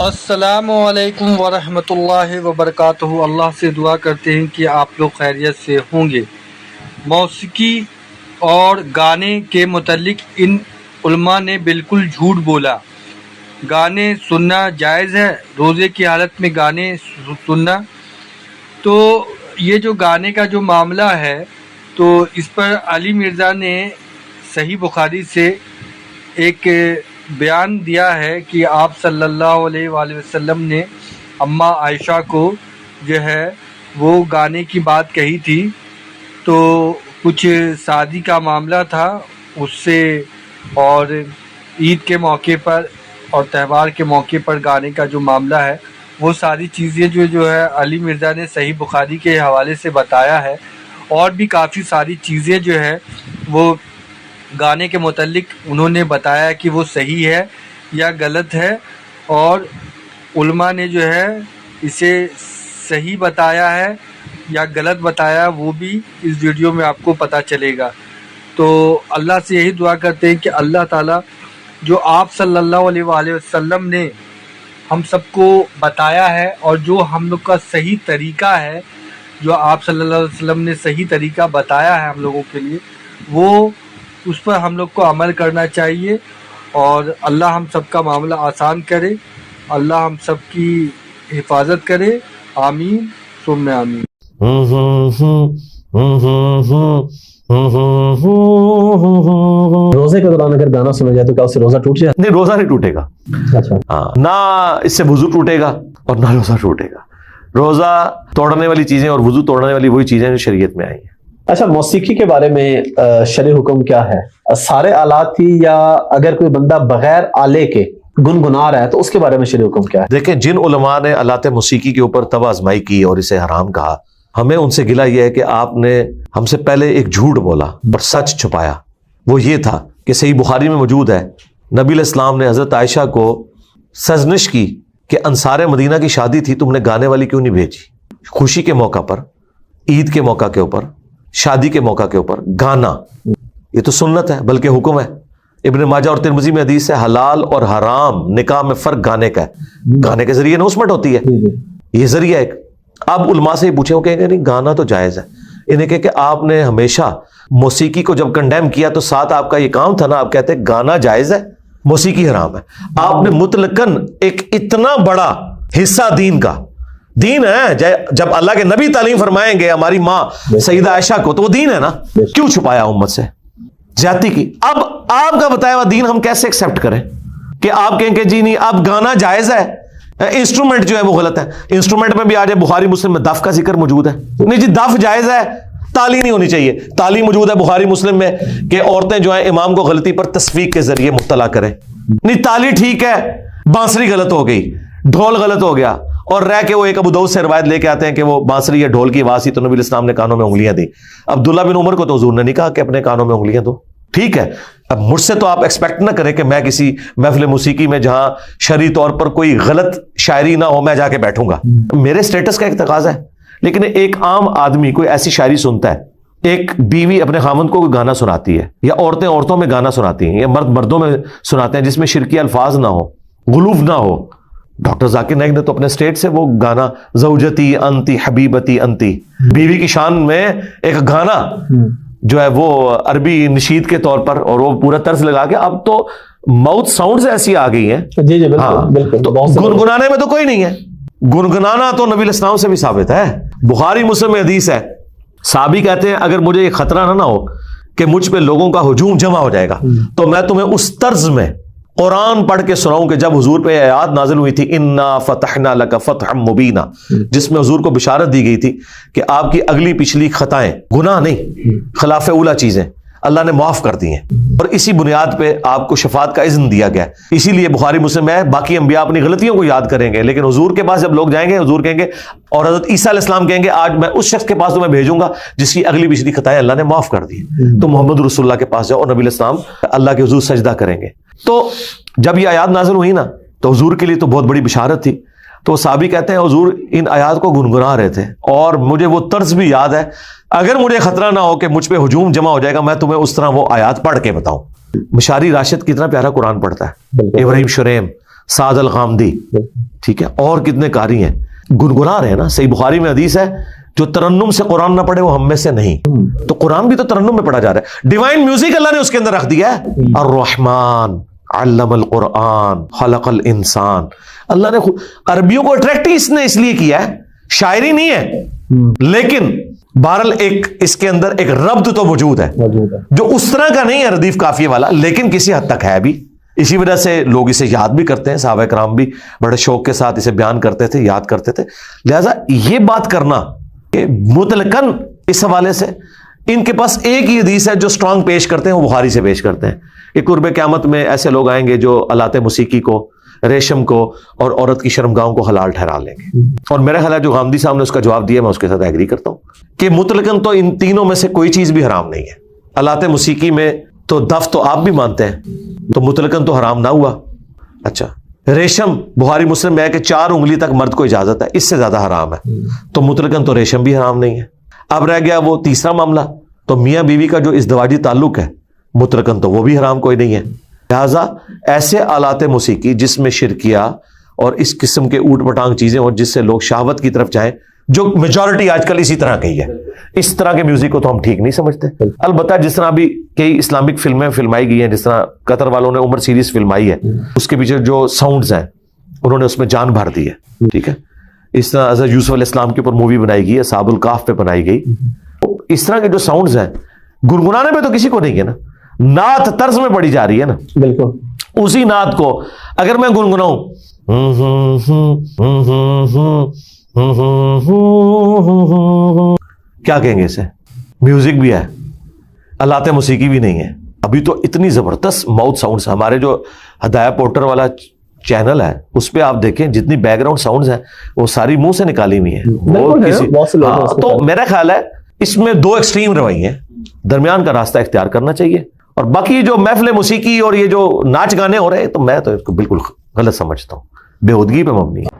السلام علیکم ورحمۃ اللہ وبرکاتہ۔ اللہ سے دعا کرتے ہیں کہ آپ لوگ خیریت سے ہوں گے۔ موسیقی اور گانے کے متعلق ان علماء نے بالکل جھوٹ بولا۔ گانے سننا جائز ہے، روزے کی حالت میں گانے سننا۔ تو یہ جو گانے کا جو معاملہ ہے تو اس پر علی مرزا نے صحیح بخاری سے ایک بیان دیا ہے کہ آپ صلی اللہ علیہ وآلہ وسلم نے اماں عائشہ کو جو ہے وہ گانے کی بات کہی تھی، تو کچھ شادی کا معاملہ تھا اس سے، اور عید کے موقع پر اور تہوار کے موقع پر گانے کا جو معاملہ ہے وہ ساری چیزیں جو ہے علی مرزا نے صحیح بخاری کے حوالے سے بتایا ہے۔ اور بھی کافی ساری چیزیں جو ہے وہ گانے کے متعلق انہوں نے بتایا کہ وہ صحیح ہے یا غلط ہے، اور علماء نے جو ہے اسے صحیح بتایا ہے یا غلط بتایا وہ بھی اس ویڈیو میں آپ کو پتہ چلے گا۔ تو اللہ سے یہی دعا کرتے ہیں کہ اللہ تعالیٰ جو آپ صلی اللہ علیہ وآلہ وسلم نے ہم سب کو بتایا ہے اور جو ہم لوگ کا صحیح طریقہ ہے، جو آپ صلی اللہ علیہ وسلم نے صحیح طریقہ بتایا ہے ہم لوگوں کے لیے، وہ اس پر ہم لوگ کو عمل کرنا چاہیے، اور اللہ ہم سب کا معاملہ آسان کرے، اللہ ہم سب کی حفاظت کرے، آمین ثم آمین۔ روزے کے دوران اگر گانا سنا جائے تو کیا اس سے روزہ ٹوٹ جائے؟ نہیں، روزہ نہیں ٹوٹے گا۔ اچھا، نہ اس سے وضو ٹوٹے گا اور نہ روزہ ٹوٹے گا۔ روزہ توڑنے والی چیزیں اور وضو توڑنے والی وہی چیزیں جو شریعت میں آئی ہیں۔ اچھا، موسیقی کے بارے میں شرعی حکم کیا ہے؟ سارے آلات ہی، یا اگر کوئی بندہ بغیر آلے کے گنگنا رہا ہے تو اس کے بارے میں شرعی حکم کیا ہے؟ دیکھیں، جن علماء نے آلات موسیقی کے اوپر طب آزمائی کی اور اسے حرام کہا، ہمیں ان سے گلہ یہ ہے کہ آپ نے ہم سے پہلے ایک جھوٹ بولا اور سچ چھپایا۔ وہ یہ تھا کہ صحیح بخاری میں موجود ہے، نبی علیہ السلام نے حضرت عائشہ کو سرزنش کی کہ انصار مدینہ کی شادی تھی، تم نے گانے والی کیوں نہیں بھیجی؟ خوشی کے موقع پر، عید کے موقع کے اوپر، شادی کے موقع کے اوپر گانا، یہ تو سنت ہے بلکہ حکم ہے۔ ابن ماجہ اور ترمذی میں حدیث ہے، حلال اور حرام نکاح میں فرق گانے کا ہے۔ گانے کے ذریعے اناؤنسمنٹ ہوتی ہے، یہ ذریعہ ایک۔ اب علماء سے یہ پوچھیں، وہ کہیں گے نہیں گانا تو جائز ہے۔ انہیں کہے کہ آپ نے ہمیشہ موسیقی کو جب کنڈیم کیا تو ساتھ آپ کا یہ کام تھا نا، آپ کہتے ہیں گانا جائز ہے، موسیقی حرام ہے۔ آپ نے مطلقاً ایک اتنا بڑا حصہ دین کا، دین ہے، جب اللہ کے نبی تعلیم فرمائیں گے ہماری ماں سیدہ عائشہ کو تو وہ دین ہے نا، کیوں چھپایا امت سے؟ زیادتی کی۔ اب آپ کا بتایا ہوا دین ہم کیسے ایکسپٹ کریں کہ آپ کہیں کہ جی نہیں اب گانا جائز ہے، انسٹرومنٹ جو ہے وہ غلط ہے؟ انسٹرومنٹ میں بھی آج بخاری مسلم میں دف کا ذکر موجود ہے، نہیں جی دف جائز ہے، تالی نہیں ہونی چاہیے۔ تالی موجود ہے بخاری مسلم میں کہ عورتیں جو ہیں امام کو غلطی پر تصفیق کے ذریعے مبتلا کریں۔ نہیں، تالی ٹھیک ہے، بانسری غلط ہو گئی، ڈھول غلط ہو گیا، اور رہ کے وہ ایک ابو داؤد سے روایت لے کے آتے ہیں کہ وہ بانسری یا ڈھول کی آواز تھی تو نبی علیہ السلام نے کانوں میں انگلیاں دی۔ عبداللہ بن عمر کو تو حضور نے نہیں کہا کہ اپنے کانوں میں انگلیاں دو، ٹھیک ہے۔ اب مجھ سے تو آپ ایکسپیکٹ نہ کریں کہ میں کسی محفل موسیقی میں جہاں شرعی طور پر کوئی غلط شاعری نہ ہو میں جا کے بیٹھوں گا، میرے سٹیٹس کا ایک تقاضا ہے۔ لیکن ایک عام آدمی کوئی ایسی شاعری سنتا ہے، ایک بیوی اپنے خاوند کو گانا سناتی ہے، یا عورتیں عورتوں میں گانا سناتی ہیں، یا مرد مردوں میں سناتے ہیں جس میں شرکی الفاظ نہ ہو، غلوف نہ ہو۔ ڈاکٹر ذاکر نائک نے تو اپنے اسٹیٹ سے وہ گانا زوجتی انتی حبیبتی انتی، بیوی کی شان میں ایک گانا جو ہے وہ عربی نشید کے طور پر، اور وہ پورا طرز لگا کے، اب تو ماؤتھ ساؤنڈز ایسی آ گئی ہیں۔ جی جی بالکل، تو گنگنانے میں تو کوئی نہیں ہے، گنگنانا تو نبی علیہ السلام سے بھی ثابت ہے۔ بخاری مسلم میں حدیث ہے، صحابی کہتے ہیں اگر مجھے یہ خطرہ نہ ہو کہ مجھ پہ لوگوں کا ہجوم جمع ہو جائے گا تو میں تمہیں اس طرز میں قرآن پڑھ کے سناؤں کہ جب حضور پہ آیات نازل ہوئی تھی انا فتحنا لک فتحا مبینا، جس میں حضور کو بشارت دی گئی تھی کہ آپ کی اگلی پچھلی خطائیں، گناہ نہیں، خلاف اولا چیزیں اللہ نے معاف کر دی ہیں، اور اسی بنیاد پہ آپ کو شفاعت کا اذن دیا گیا۔ اسی لیے بخاری مسلم میں باقی انبیاء اپنی غلطیوں کو یاد کریں گے، لیکن حضور کے پاس جب لوگ جائیں گے حضور کہیں گے، اور حضرت عیسیٰ علیہ السلام کہیں گے آج میں اس شخص کے پاس تمہیں بھیجوں گا جس کی اگلی پچھلی خطائیں اللہ نے معاف کر دی، تو محمد رسول اللہ کے پاس جاؤ، اور نبی علیہ السلام اللہ کے حضور سجدہ کریں گے۔ تو جب یہ آیات نازل ہوئی نا تو حضور کے لیے تو بہت بڑی بشارت تھی۔ تو صحابی کہتے ہیں حضور ان آیات کو گنگنا رہے تھے، اور مجھے وہ طرز بھی یاد ہے، اگر مجھے خطرہ نہ ہو کہ مجھ پہ ہجوم جمع ہو جائے گا میں تمہیں اس طرح وہ آیات پڑھ کے بتاؤں۔ مشاری راشد کتنا پیارا قرآن پڑھتا ہے، ابراہیم شریم سعد الغامدی، ٹھیک ہے، اور کتنے قاری ہیں گنگنا رہے ہیں نا. صحیح بخاری میں حدیث ہے جو ترنم سے قرآن نہ پڑھے وہ ہم میں سے نہیں. تو قرآن بھی تو ترنم میں پڑھا جا رہا ہے. ڈیوائن میوزک اللہ نے اس کے اندر رکھ دیا ہے. الرحمن علم القرآن خلق الانسان. اللہ نے عربیوں کو اٹریکٹ اس نے اس لیے کیا ہے، شاعری نہیں ہے، لیکن بہرحال ایک اس کے اندر ایک ربط تو موجود ہے جو اس طرح کا نہیں ہے ردیف قافیے والا، لیکن کسی حد تک ہے بھی. اسی وجہ سے لوگ اسے یاد بھی کرتے ہیں، صحابہ کرام بھی بڑے شوق کے ساتھ اسے بیان کرتے تھے، یاد کرتے تھے. لہذا یہ بات کرنا کہ مطلقاً اس حوالے سے ان کے پاس ایک ہی حدیث ہے جو سٹرانگ پیش کرتے ہیں، وہ بخاری سے پیش کرتے ہیں کہ قرب قیامت میں ایسے لوگ آئیں گے جو آلات موسیقی کو، ریشم کو اور عورت کی شرمگاہوں کو حلال ٹھہرا لیں گے. اور میرا خیال ہے جو غامدی صاحب نے اس کا جواب دیا میں اس کے ساتھ ایگری کرتا ہوں کہ مطلقاً تو ان تینوں میں سے کوئی چیز بھی حرام نہیں ہے. آلات موسیقی میں تو دف تو آپ بھی مانتے ہیں، تو مطلقاً تو حرام نہ ہوا. اچھا، ریشم بخاری مسلم میں ہے کہ 4 انگلی تک مرد کو اجازت ہے، اس سے زیادہ حرام ہے، تو مطلقاً تو ریشم بھی حرام نہیں ہے. اب رہ گیا وہ تیسرا معاملہ، تو میاں بیوی کا جو ازدواجی تعلق ہے مطلقاً تو وہ بھی حرام کوئی نہیں ہے. لہٰذا ایسے آلات موسیقی جس میں شرکیہ اور اس قسم کے اوٹ پٹانگ چیزیں اور جس سے لوگ شہوت کی طرف جائیں، جو میجورٹی آج کل اسی طرح کی ہے، اس طرح کے میوزک کو تو ہم ٹھیک نہیں سمجھتے. البتہ جس طرح بھی کئی اسلامک فلمیں فلمائی گئی ہیں، جس طرح قطر والوں نے عمر سیریز فلمائی ہے، اس کے پیچھے جو ساؤنڈز ہیں انہوں نے اس میں جان بھر دی ہے. ٹھیک ہے، اس طرح حضرت یوسف علیہ السلام کے اوپر مووی بنائی گئی ہے، اصحاب الکہف پہ بنائی گئی. اس طرح کے جو ساؤنڈز ہیں گنگنانے میں تو کسی کو نہیں ہے نا، نعت طرز میں پڑھی جا رہی ہے نا. بالکل اسی نعت کو اگر میں گنگناؤں کیا کہیں گے؟ اسے میوزک بھی ہے، آلات موسیقی بھی نہیں ہے. ابھی تو اتنی زبردست ماؤتھ ساؤنڈز، ہمارے جو ہدایہ پورٹر والا چینل ہے اس پہ آپ دیکھیں جتنی بیک گراؤنڈ ساؤنڈز ہیں وہ ساری منہ سے نکالی ہوئی ہیں. تو میرا خیال ہے اس میں 2 ایکسٹریم رویے ہیں، درمیان کا راستہ اختیار کرنا چاہیے. اور باقی جو محفل موسیقی اور یہ جو ناچ گانے ہو رہے ہیں تو میں تو اس کو بالکل غلط سمجھتا ہوں، بےہودگی پہ مبنی ہے.